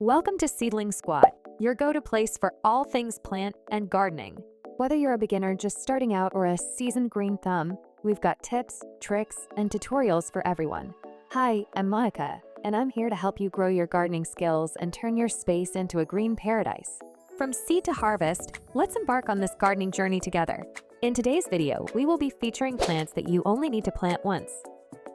Welcome to Seedling Squad, your go-to place for all things plant and gardening. Whether you're a beginner just starting out or a seasoned green thumb, we've got tips, tricks, and tutorials for everyone. Hi, I'm Monica, and I'm here to help you grow your gardening skills and turn your space into a green paradise. From seed to harvest, let's embark on this gardening journey together. In today's video, we will be featuring plants that you only need to plant once.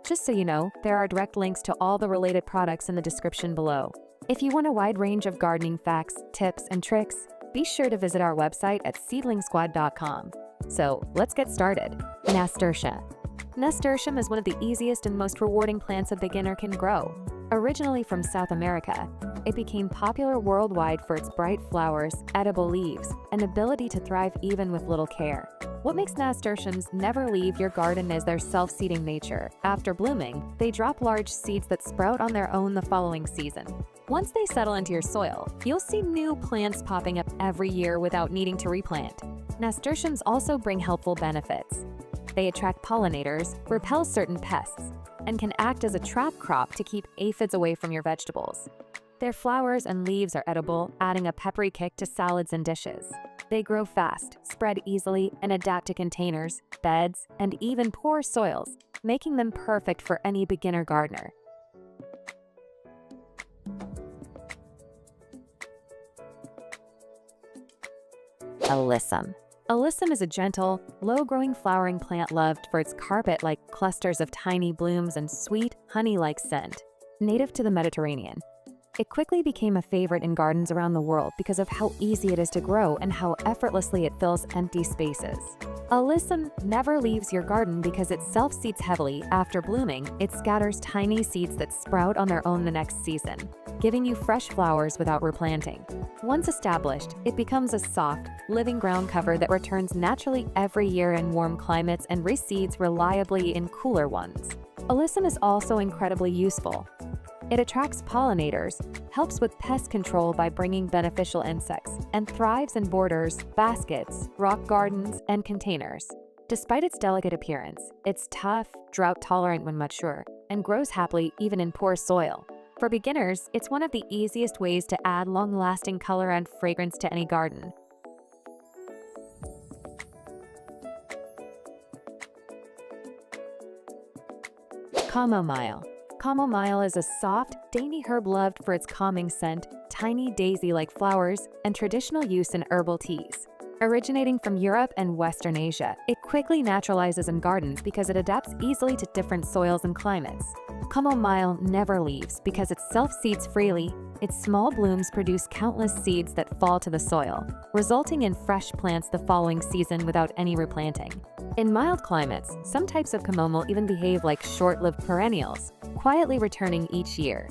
Just so you know, there are direct links to all the related products in the description below. If you want a wide range of gardening facts, tips, and tricks, be sure to visit our website at seedlingsquad.com. So let's get started. Nasturtium. Nasturtium is one of the easiest and most rewarding plants a beginner can grow. Originally from South America, it became popular worldwide for its bright flowers, edible leaves, and ability to thrive even with little care. What makes nasturtiums never leave your garden is their self-seeding nature. After blooming, they drop large seeds that sprout on their own the following season. Once they settle into your soil, you'll see new plants popping up every year without needing to replant. Nasturtiums also bring helpful benefits. They attract pollinators, repel certain pests, and can act as a trap crop to keep aphids away from your vegetables. Their flowers and leaves are edible, adding a peppery kick to salads and dishes. They grow fast, spread easily, and adapt to containers, beds, and even poor soils, making them perfect for any beginner gardener. Alyssum. Alyssum is a gentle, low-growing flowering plant loved for its carpet-like clusters of tiny blooms and sweet, honey-like scent. Native to the Mediterranean, it quickly became a favorite in gardens around the world because of how easy it is to grow and how effortlessly it fills empty spaces. Alyssum never leaves your garden because it self-seeds heavily. After blooming, it scatters tiny seeds that sprout on their own the next season, giving you fresh flowers without replanting. Once established, it becomes a soft, living ground cover that returns naturally every year in warm climates and reseeds reliably in cooler ones. Alyssum is also incredibly useful. It attracts pollinators, helps with pest control by bringing beneficial insects, and thrives in borders, baskets, rock gardens, and containers. Despite its delicate appearance, it's tough, drought-tolerant when mature, and grows happily even in poor soil. For beginners, it's one of the easiest ways to add long-lasting color and fragrance to any garden. Chamomile. Chamomile is a soft, dainty herb loved for its calming scent, tiny daisy-like flowers, and traditional use in herbal teas. Originating from Europe and Western Asia, it quickly naturalizes in gardens because it adapts easily to different soils and climates. Chamomile never leaves because it self-seeds freely. Its small blooms produce countless seeds that fall to the soil, resulting in fresh plants the following season without any replanting. In mild climates, some types of chamomile even behave like short-lived perennials, quietly returning each year.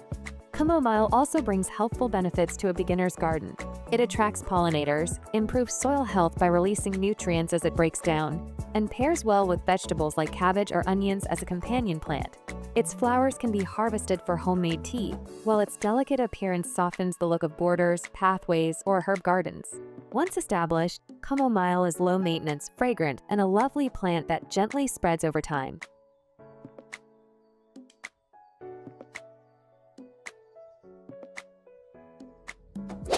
Chamomile also brings helpful benefits to a beginner's garden. It attracts pollinators, improves soil health by releasing nutrients as it breaks down, and pairs well with vegetables like cabbage or onions as a companion plant. Its flowers can be harvested for homemade tea, while its delicate appearance softens the look of borders, pathways, or herb gardens. Once established, chamomile is low-maintenance, fragrant, and a lovely plant that gently spreads over time.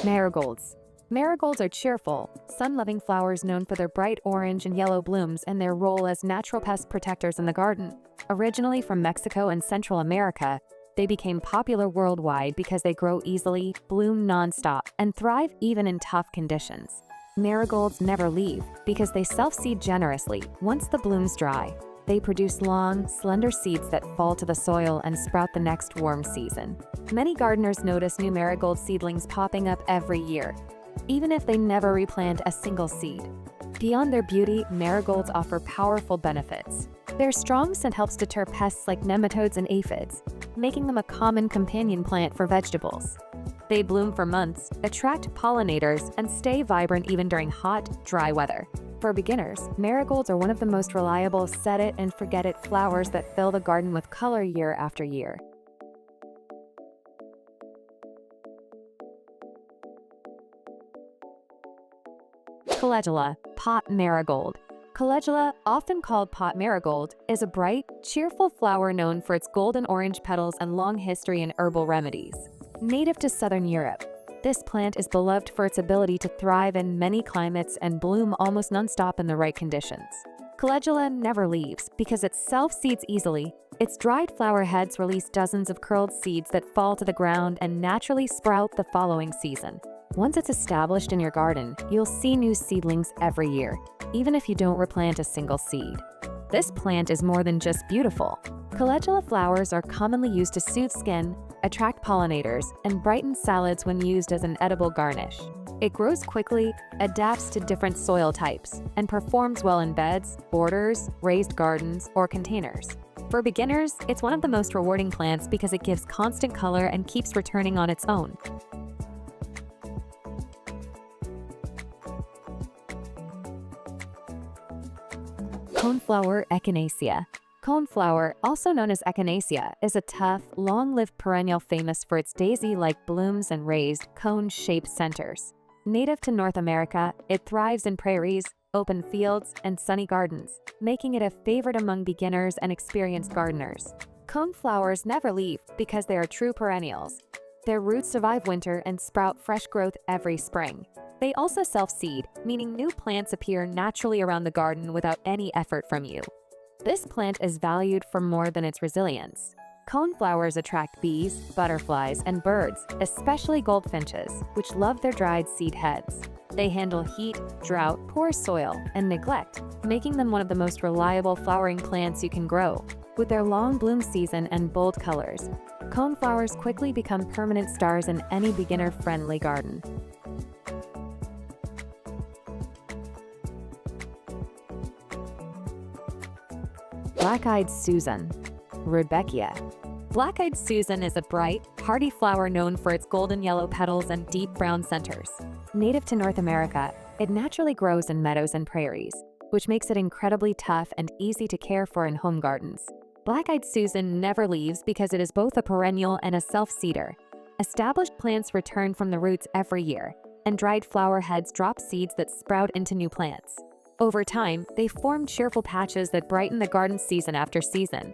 Marigolds. Marigolds are cheerful, sun-loving flowers known for their bright orange and yellow blooms and their role as natural pest protectors in the garden. Originally from Mexico and Central America, they became popular worldwide because they grow easily, bloom non-stop, and thrive even in tough conditions. Marigolds never leave because they self-seed generously. Once the blooms dry, they produce long, slender seeds that fall to the soil and sprout the next warm season. Many gardeners notice new marigold seedlings popping up every year, even if they never replant a single seed. Beyond their beauty, marigolds offer powerful benefits. Their strong scent helps deter pests like nematodes and aphids, making them a common companion plant for vegetables. They bloom for months, attract pollinators, and stay vibrant even during hot, dry weather. For beginners, marigolds are one of the most reliable set-it-and-forget-it flowers that fill the garden with color year after year. Calendula, pot marigold. Calendula, often called pot marigold, is a bright, cheerful flower known for its golden orange petals and long history in herbal remedies. Native to southern Europe, this plant is beloved for its ability to thrive in many climates and bloom almost nonstop in the right conditions. Calendula never leaves because it self-seeds easily. Its dried flower heads release dozens of curled seeds that fall to the ground and naturally sprout the following season. Once it's established in your garden, you'll see new seedlings every year, even if you don't replant a single seed. This plant is more than just beautiful. Calendula flowers are commonly used to soothe skin, attract pollinators, and brighten salads when used as an edible garnish. It grows quickly, adapts to different soil types, and performs well in beds, borders, raised gardens, or containers. For beginners, it's one of the most rewarding plants because it gives constant color and keeps returning on its own. Coneflower Echinacea. Coneflower, also known as Echinacea, is a tough, long-lived perennial famous for its daisy-like blooms and raised, cone-shaped centers. Native to North America, it thrives in prairies, open fields, and sunny gardens, making it a favorite among beginners and experienced gardeners. Coneflowers never leave because they are true perennials. Their roots survive winter and sprout fresh growth every spring. They also self-seed, meaning new plants appear naturally around the garden without any effort from you. This plant is valued for more than its resilience. Coneflowers attract bees, butterflies, and birds, especially goldfinches, which love their dried seed heads. They handle heat, drought, poor soil, and neglect, making them one of the most reliable flowering plants you can grow. With their long bloom season and bold colors, coneflowers quickly become permanent stars in any beginner-friendly garden. Black-eyed Susan, Rudbeckia. Black-eyed Susan is a bright, hardy flower known for its golden yellow petals and deep brown centers. Native to North America, it naturally grows in meadows and prairies, which makes it incredibly tough and easy to care for in home gardens. Black-eyed Susan never leaves because it is both a perennial and a self-seeder. Established plants return from the roots every year, and dried flower heads drop seeds that sprout into new plants. Over time, they form cheerful patches that brighten the garden season after season.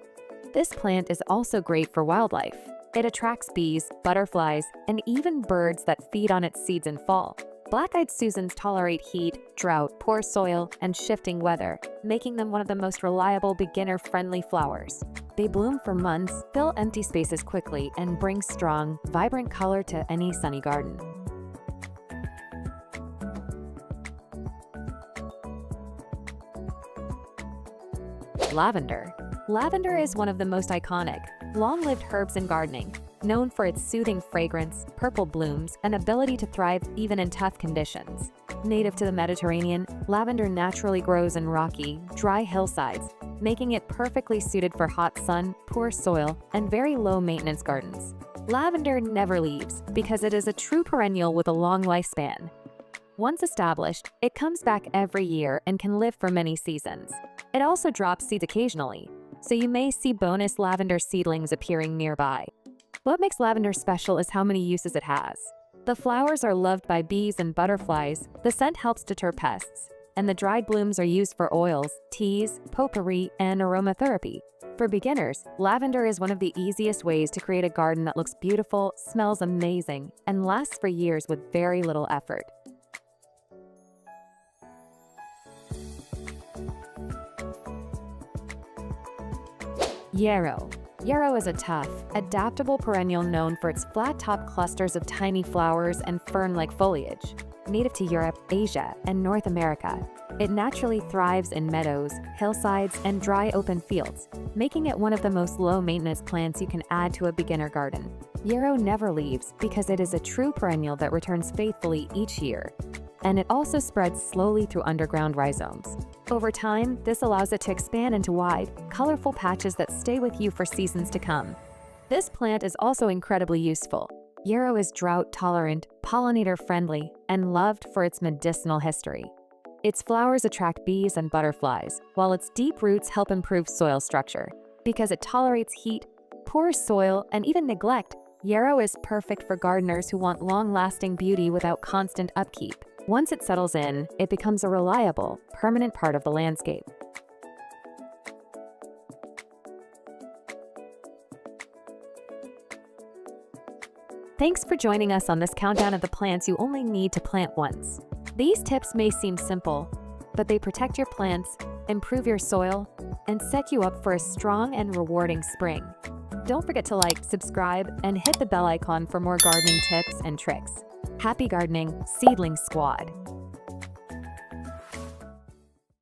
This plant is also great for wildlife. It attracts bees, butterflies, and even birds that feed on its seeds in fall. Black-eyed Susans tolerate heat, drought, poor soil, and shifting weather, making them one of the most reliable beginner-friendly flowers. They bloom for months, fill empty spaces quickly, and bring strong, vibrant color to any sunny garden. Lavender. Lavender is one of the most iconic, long-lived herbs in gardening, known for its soothing fragrance, purple blooms, and ability to thrive even in tough conditions. Native to the Mediterranean, lavender naturally grows in rocky, dry hillsides, making it perfectly suited for hot sun, poor soil, and very low-maintenance gardens. Lavender never leaves because it is a true perennial with a long lifespan. Once established, it comes back every year and can live for many seasons. It also drops seeds occasionally, so you may see bonus lavender seedlings appearing nearby. What makes lavender special is how many uses it has. The flowers are loved by bees and butterflies, the scent helps deter pests, and the dried blooms are used for oils, teas, potpourri, and aromatherapy. For beginners, lavender is one of the easiest ways to create a garden that looks beautiful, smells amazing, and lasts for years with very little effort. Yarrow. Yarrow is a tough, adaptable perennial known for its flat-top clusters of tiny flowers and fern-like foliage. Native to Europe, Asia, and North America, it naturally thrives in meadows, hillsides, and dry open fields, making it one of the most low-maintenance plants you can add to a beginner garden. Yarrow never leaves because it is a true perennial that returns faithfully each year, and it also spreads slowly through underground rhizomes. Over time, this allows it to expand into wide, colorful patches that stay with you for seasons to come. This plant is also incredibly useful. Yarrow is drought-tolerant, pollinator-friendly, and loved for its medicinal history. Its flowers attract bees and butterflies, while its deep roots help improve soil structure. Because it tolerates heat, poor soil, and even neglect, Yarrow is perfect for gardeners who want long-lasting beauty without constant upkeep. Once it settles in, it becomes a reliable, permanent part of the landscape. Thanks for joining us on this countdown of the plants you only need to plant once. These tips may seem simple, but they protect your plants, improve your soil, and set you up for a strong and rewarding spring. Don't forget to like, subscribe, and hit the bell icon for more gardening tips and tricks. Happy gardening, Seedling Squad!